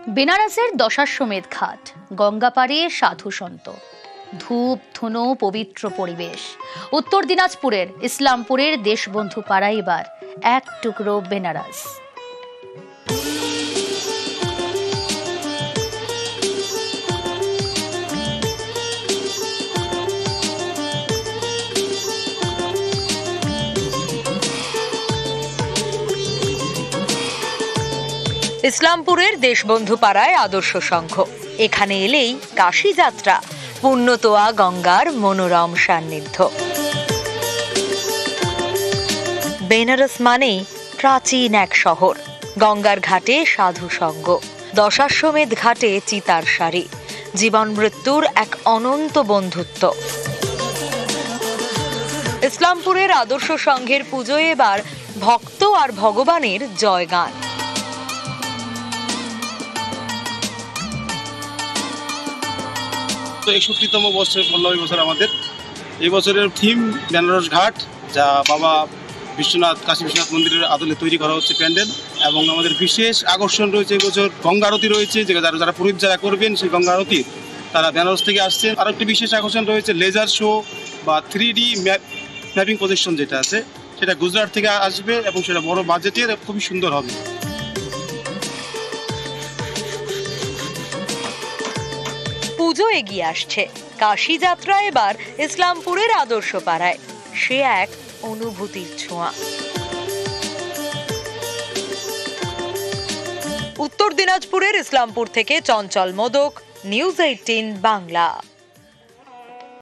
বেনারসের দশাশ্বমেধ ঘাট, গঙ্গা পাড়ে সাধু সন্ত, ধূপ ধুনো পবিত্র পরিবেশ। উত্তর দিনাজপুরের ইসলামপুরের দেশবন্ধু পাড়ায় এবার এক টুকরো বেনারস। ইসলামপুরের দেশবন্ধু পাড়ায় আদর্শ সংঘ। এখানে এলেই কাশী যাত্রা, পুণ্যতোয়া গঙ্গার মনোরম সান্নিধ্য। বেনারস মানেই প্রাচীন এক শহর। গঙ্গার ঘাটে সাধু সঙ্গ, দশাশ্বমেধ ঘাটে চিতার সারি, জীবন মৃত্যুর এক অনন্ত বন্ধুত্ব। ইসলামপুরের আদর্শ সংঘের পুজোয় এবার ভক্ত আর ভগবানের জয়গান। তো 61তম বছর, 15 বছর আমাদের। এই বছরের থিম বেনারস ঘাট, যা বাবা বিশ্বনাথ, কাশী বিশ্বনাথ মন্দিরের আদলে তৈরি করা হচ্ছে প্যান্ডেল। এবং আমাদের বিশেষ আকর্ষণ রয়েছে এবছর গঙ্গা আরতি রয়েছে, যারা পুরোহিত যারা করবেন সেই গঙ্গা আরতি তারা বেনারস থেকে আসছেন। আরও একটি বিশেষ আকর্ষণ রয়েছে লেজার শো বা 3D ম্যাপিং প্রজেকশন যেটা আছে, সেটা গুজরাট থেকে আসবে এবং সেটা বড় বাজেটের, খুবই সুন্দর হবে। পুজো এগিয়ে আসছে, কাশী যাত্রা এবার ইসলামপুরের আদর্শ পাড়ায়, সে এক অনুভূতির ছোঁয়া। উত্তর দিনাজপুরের ইসলামপুর থেকে চঞ্চল মোদক, নিউজ 18 বাংলা।